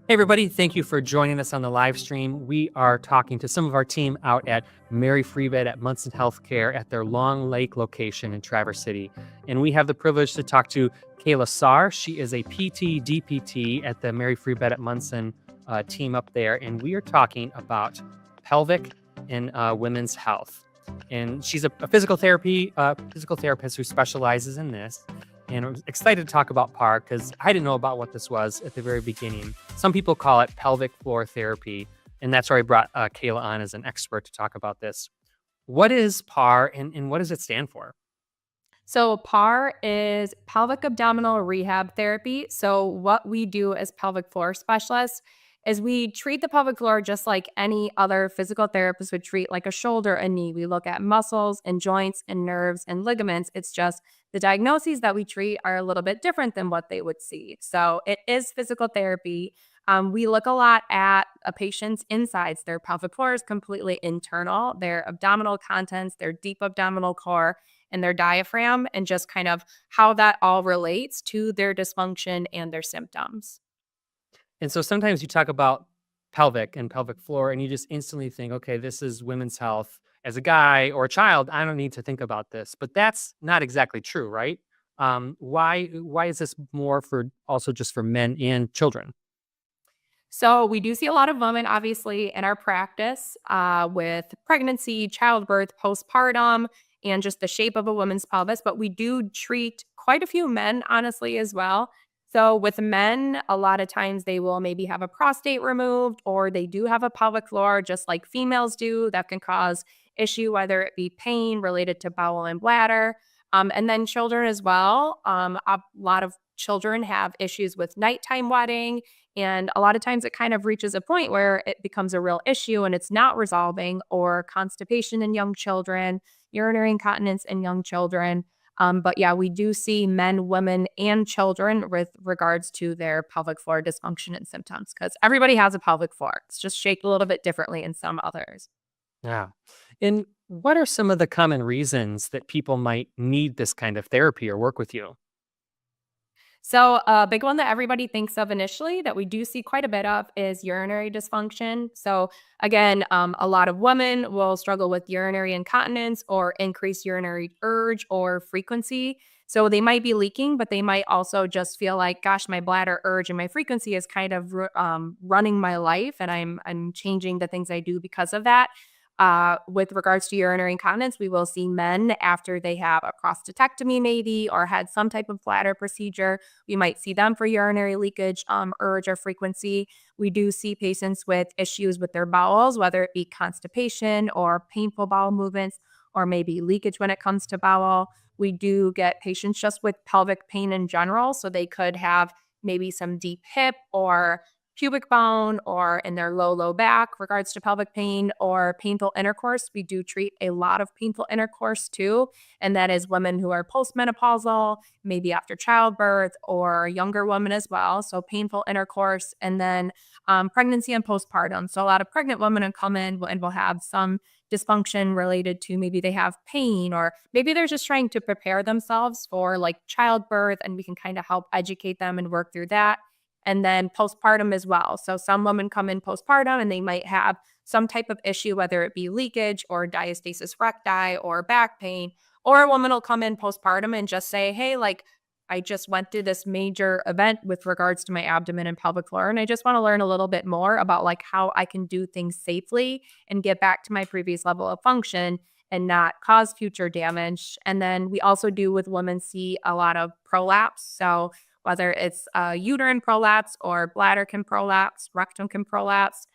Hey, everybody. Thank you for joining us on the live stream. We are talking to some of our team out at Mary Free Bed at Munson Healthcare at their Long Lake location in Traverse City. And we have the privilege to talk to Kayla Sahr. She is a PT, DPT at the Mary Free Bed at Munson team up there. And we are talking about pelvic and women's health. And she's a physical therapist who specializes in this. And I'm excited to talk about PAR because I didn't know about what this was at the very beginning. Some people call it pelvic floor therapy, and that's why I brought Kayla on as an expert to talk about this. What is PAR and what does it stand for? So PAR is pelvic abdominal rehab therapy. So what we do as pelvic floor specialists is we treat the pelvic floor just like any other physical therapist would treat like a shoulder, a knee. We look at muscles and joints and nerves and ligaments. It's just the diagnoses that we treat are a little bit different than what they would see. So it is physical therapy. We look a lot at a patient's insides. Their pelvic floor is completely internal, their abdominal contents, their deep abdominal core and their diaphragm, and just kind of how that all relates to their dysfunction and their symptoms. And so sometimes you talk about pelvic and pelvic floor, and you just instantly think, okay, this is women's health. As a guy or a child, I don't need to think about this, but that's not exactly true, right? Why is this more for also just for men and children? So we do see a lot of women, obviously, in our practice with pregnancy, childbirth, postpartum, and just the shape of a woman's pelvis. But we do treat quite a few men, honestly, as well. So with men, a lot of times they will maybe have a prostate removed, or they do have a pelvic floor, just like females do. That can cause issue, whether it be pain related to bowel and bladder. And then children as well. A lot of children have issues with nighttime wetting, and a lot of times it kind of reaches a point where it becomes a real issue and it's not resolving, or constipation in young children, urinary incontinence in young children. But yeah, we do see men, women, and children with regards to their pelvic floor dysfunction and symptoms because everybody has a pelvic floor. It's just shaped a little bit differently in some others. Yeah. And what are some of the common reasons that people might need this kind of therapy or work with you? So, a big one that everybody thinks of initially that we do see quite a bit of is urinary dysfunction. So, again, a lot of women will struggle with urinary incontinence or increased urinary urge or frequency. So, they might be leaking, but they might also just feel like, gosh, my bladder urge and my frequency is kind of running my life, and I'm changing the things I do because of that. With regards to urinary incontinence, we will see men after they have a prostatectomy, maybe, or had some type of bladder procedure. We might see them for urinary leakage, urge, or frequency. We do see patients with issues with their bowels, whether it be constipation or painful bowel movements, or maybe leakage when it comes to bowel. We do get patients just with pelvic pain in general. So they could have maybe some deep hip or pubic bone or in their low back regards to pelvic pain or painful intercourse. We do treat a lot of painful intercourse too, and that is women who are postmenopausal, maybe after childbirth, or younger women as well. So painful intercourse, and then pregnancy and postpartum. So a lot of pregnant women will come in and will have some dysfunction related to maybe they have pain, or maybe they're just trying to prepare themselves for like childbirth, and we can kind of help educate them and work through that. And then postpartum as well. So some women come in postpartum and they might have some type of issue, whether it be leakage or diastasis recti or back pain. Or a woman will come in postpartum and just say, hey, like, I just went through this major event with regards to my abdomen and pelvic floor. And I just want to learn a little bit more about like how I can do things safely and get back to my previous level of function and not cause future damage. And then we also do with women see a lot of prolapse. So whether it's uterine prolapse or bladder can prolapse, rectum can prolapse.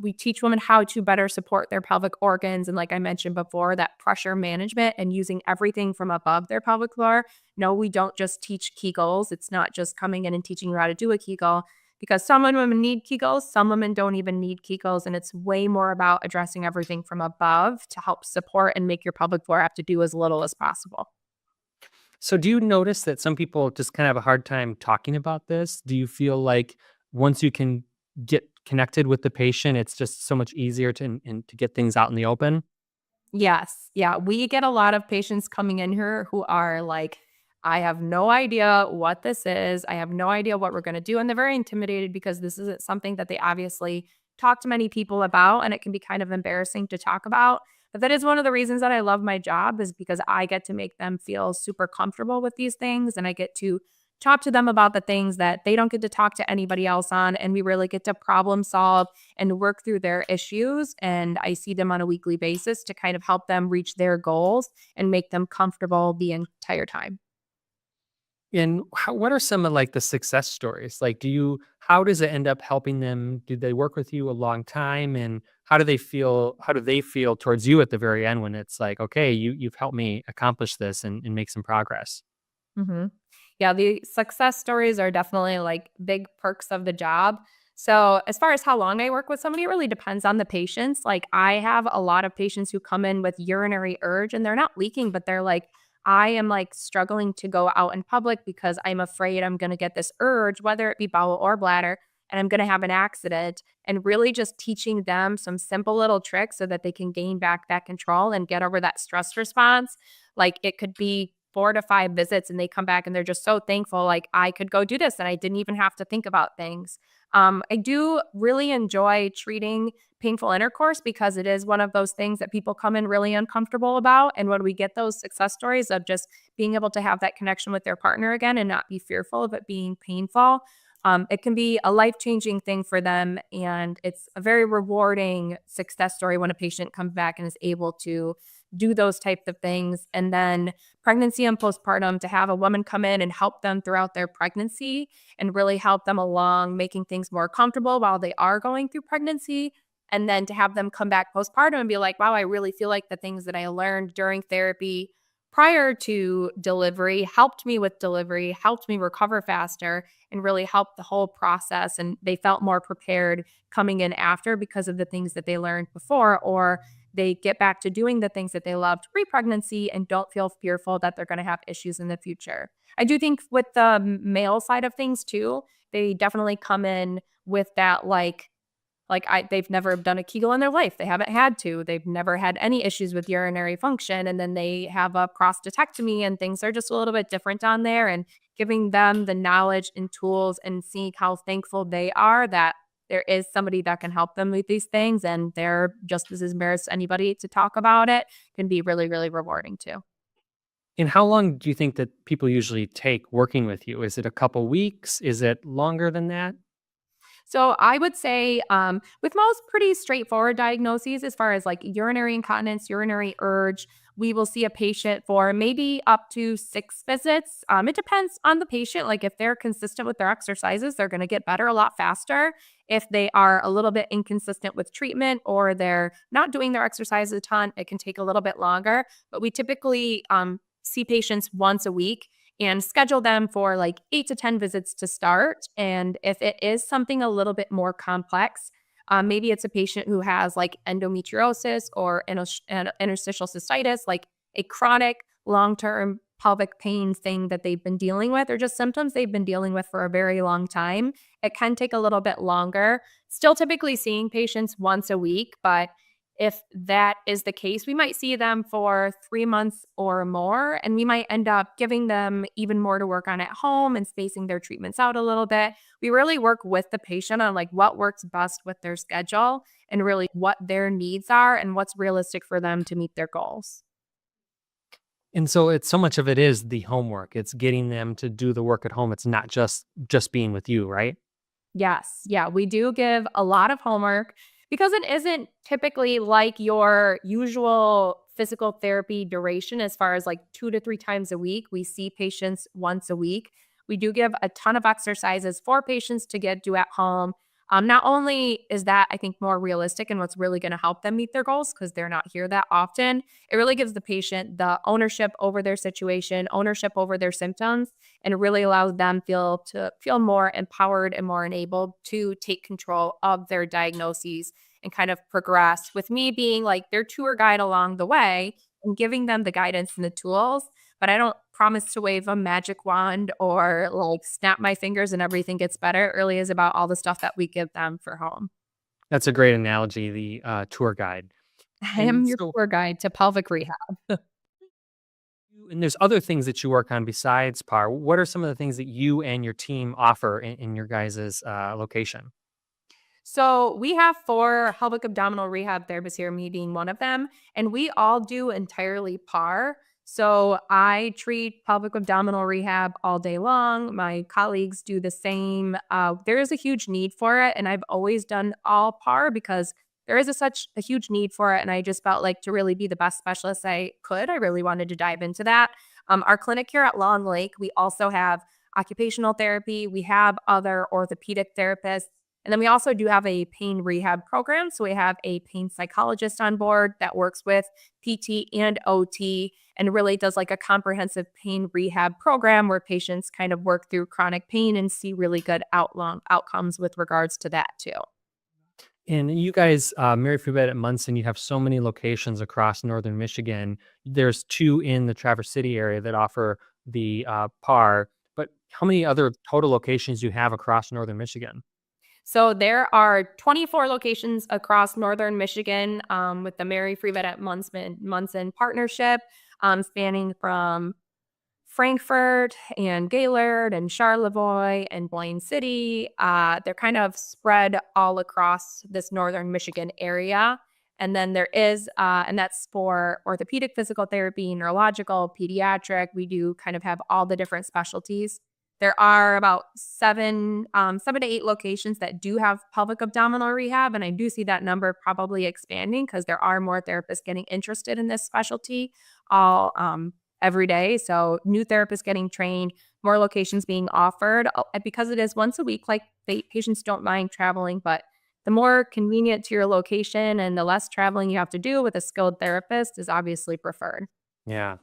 We teach women how to better support their pelvic organs. And like I mentioned before, that pressure management and using everything from above their pelvic floor. No, we don't just teach Kegels. It's not just coming in and teaching you how to do a Kegel, because some women need Kegels, some women don't even need Kegels. And it's way more about addressing everything from above to help support and make your pelvic floor have to do as little as possible. So do you notice that some people just kind of have a hard time talking about this? Do you feel like once you can get connected with the patient, it's just so much easier and to get things out in the open? Yes. Yeah. We get a lot of patients coming in here who are like, I have no idea what this is. I have no idea what we're going to do. And they're very intimidated because this isn't something that they obviously talk to many people about. And it can be kind of embarrassing to talk about. But that is one of the reasons that I love my job, is because I get to make them feel super comfortable with these things. And I get to talk to them about the things that they don't get to talk to anybody else on. And we really get to problem solve and work through their issues. And I see them on a weekly basis to kind of help them reach their goals and make them comfortable the entire time. And what are some of like the success stories? Like, how does it end up helping them? Do they work with you a long time? And how do they feel? How do they feel towards you at the very end when it's like, okay, you've helped me accomplish this and make some progress? Mhm. Yeah, the success stories are definitely like big perks of the job. So, as far as how long I work with somebody, it really depends on the patients. Like, I have a lot of patients who come in with urinary urge and they're not leaking, but they're like, I am like struggling to go out in public because I'm afraid I'm going to get this urge, whether it be bowel or bladder, and I'm going to have an accident. And really just teaching them some simple little tricks so that they can gain back that control and get over that stress response. Like, it could be 4 to 5 visits and they come back and they're just so thankful, like, I could go do this and I didn't even have to think about things. I do really enjoy treating painful intercourse because it is one of those things that people come in really uncomfortable about. And when we get those success stories of just being able to have that connection with their partner again and not be fearful of it being painful, it can be a life changing thing for them. And it's a very rewarding success story when a patient comes back and is able to do those types of things. And then pregnancy and postpartum, to have a woman come in and help them throughout their pregnancy and really help them along, making things more comfortable while they are going through pregnancy. And then to have them come back postpartum and be like, wow, I really feel like the things that I learned during therapy prior to delivery helped me with delivery, helped me recover faster, and really helped the whole process. And they felt more prepared coming in after because of the things that they learned before, or they get back to doing the things that they loved pre-pregnancy and don't feel fearful that they're going to have issues in the future. I do think with the male side of things too, they definitely come in with that they've never done a Kegel in their life. They haven't had to. They've never had any issues with urinary function. And then they have a prostatectomy and things are just a little bit different on there. And giving them the knowledge and tools and seeing how thankful they are that there is somebody that can help them with these things. And they're just as embarrassed as anybody to talk about it can be really, really rewarding too. And how long do you think that people usually take working with you? Is it a couple weeks? Is it longer than that? So I would say, with most pretty straightforward diagnoses, as far as like urinary incontinence, urinary urge, we will see a patient for maybe up to 6 visits. It depends on the patient. Like, if they're consistent with their exercises, they're going to get better a lot faster. If they are a little bit inconsistent with treatment or they're not doing their exercise a ton, it can take a little bit longer. But we typically see patients once a week and schedule them for like 8 to 10 visits to start. And if it is something a little bit more complex, maybe it's a patient who has like endometriosis or interstitial cystitis, like a chronic long term pelvic pain thing that they've been dealing with, or just symptoms they've been dealing with for a very long time. It can take a little bit longer. Still typically seeing patients once a week, but if that is the case, we might see them for 3 months or more, and we might end up giving them even more to work on at home and spacing their treatments out a little bit. We really work with the patient on like what works best with their schedule and really what their needs are and what's realistic for them to meet their goals. And so it's so much of it is the homework. It's getting them to do the work at home. It's not just being with you, right? Yes. Yeah, we do give a lot of homework because it isn't typically like your usual physical therapy duration as far as like 2 to 3 times a week. We see patients once a week. We do give a ton of exercises for patients to get do at home. Not only is that, I think, more realistic and what's really going to help them meet their goals because they're not here that often, it really gives the patient the ownership over their situation, ownership over their symptoms, and it really allows them feel more empowered and more enabled to take control of their diagnoses and kind of progress with me being like their tour guide along the way and giving them the guidance and the tools. But I don't promise to wave a magic wand or like snap my fingers and everything gets better. It really is about all the stuff that we give them for home. That's a great analogy, the tour guide. I And am your so tour guide to pelvic rehab. And there's other things that you work on besides PAR. What are some of the things that you and your team offer in your guys' location? So we have 4 pelvic abdominal rehab therapists here, me being one of them, and we all do entirely PAR. So I treat pelvic abdominal rehab all day long. My colleagues do the same. There is a huge need for it, and I've always done all PAR because there is such a huge need for it. And I just felt like to really be the best specialist I could, I really wanted to dive into that. Our clinic here at Long Lake, we also have occupational therapy. We have other orthopedic therapists. And then we also do have a pain rehab program. So we have a pain psychologist on board that works with PT and OT and really does like a comprehensive pain rehab program where patients kind of work through chronic pain and see really good outcomes with regards to that too. And you guys, Mary Free Bed at Munson, you have so many locations across northern Michigan. There's 2 in the Traverse City area that offer the PAR. But how many other total locations do you have across northern Michigan? So there are 24 locations across northern Michigan with the Mary Free Vet at Munson partnership, spanning from Frankfurt and Gaylord and Charlevoix and Blaine City. They're kind of spread all across this northern Michigan area. And then there is, and that's for orthopedic physical therapy, neurological, pediatric. We do kind of have all the different specialties. There are about 7 to 8 locations that do have pelvic abdominal rehab, and I do see that number probably expanding because there are more therapists getting interested in this specialty all every day. So new therapists getting trained, more locations being offered because it is once a week. Like patients don't mind traveling, but the more convenient to your location and the less traveling you have to do with a skilled therapist is obviously preferred. Yeah.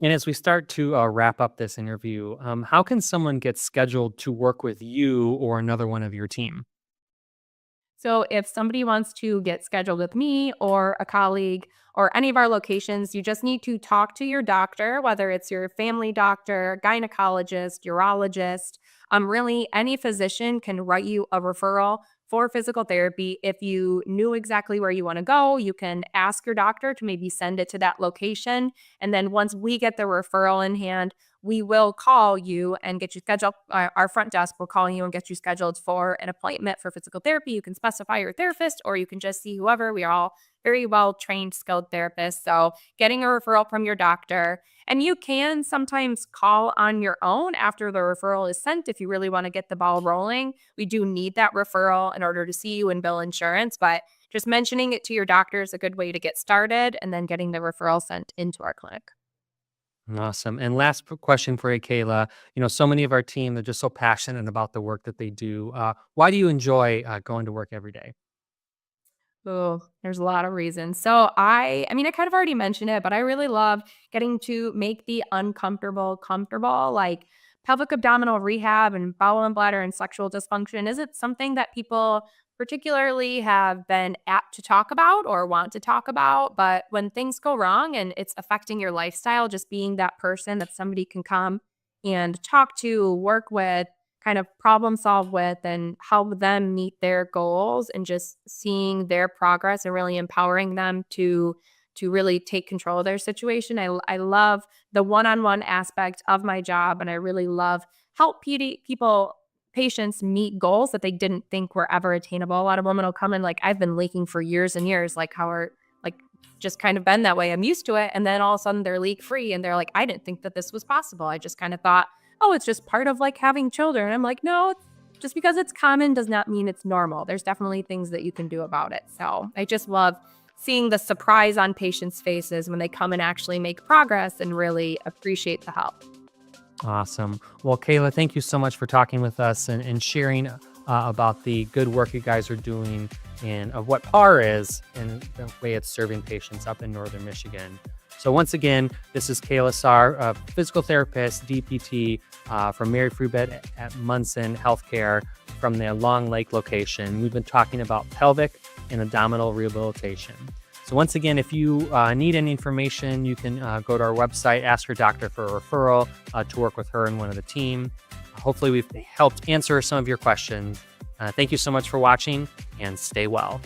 And as we start to wrap up this interview, how can someone get scheduled to work with you or another one of your team? So if somebody wants to get scheduled with me or a colleague or any of our locations, you just need to talk to your doctor, whether it's your family doctor, gynecologist, urologist. Really, any physician can write you a referral for physical therapy. If you knew exactly where you want to go, you can ask your doctor to maybe send it to that location. And then once we get the referral in hand, we will call you and get you scheduled. Our front desk will call you and get you scheduled for an appointment for physical therapy. You can specify your therapist or you can just see whoever. We are all very well trained, skilled therapists. So getting a referral from your doctor. And you can sometimes call on your own after the referral is sent if you really want to get the ball rolling. We do need that referral in order to see you and bill insurance, but just mentioning it to your doctor is a good way to get started and then getting the referral sent into our clinic. Awesome. And last question for you, Kayla. So many of our team, they're just so passionate about the work that they do. Why do you enjoy going to work every day? Oh, there's a lot of reasons. So I mean, I kind of already mentioned it, but I really love getting to make the uncomfortable comfortable, like pelvic abdominal rehab and bowel and bladder and sexual dysfunction. Is it something that people particularly have been apt to talk about or want to talk about? But when things go wrong and it's affecting your lifestyle, just being that person that somebody can come and talk to, work with, kind of problem solve with and help them meet their goals and just seeing their progress and really empowering them to really take control of their situation. I love the one-on-one aspect of my job and I really love help people patients meet goals that they didn't think were ever attainable. A lot of women will come in like I've been leaking for years and years, like how are like just kind of been that way. I'm used to it. And then all of a sudden they're leak free and they're like, I didn't think that this was possible. I just kind of thought, oh, it's just part of like having children. I'm like, no, just because it's common does not mean it's normal. There's definitely things that you can do about it. So I just love seeing the surprise on patients' faces when they come and actually make progress and really appreciate the help. Awesome. Well, Kayla, thank you so much for talking with us and sharing about the good work you guys are doing and of what PAR is and the way it's serving patients up in northern Michigan. So once again, this is Kayla Sahr, a physical therapist, DPT from Mary Free Bed at Munson Healthcare from the Long Lake location. We've been talking about pelvic and abdominal rehabilitation. So once again, if you need any information, you can go to our website, ask your doctor for a referral to work with her and one of the team. Hopefully we've helped answer some of your questions. Thank you so much for watching and stay well.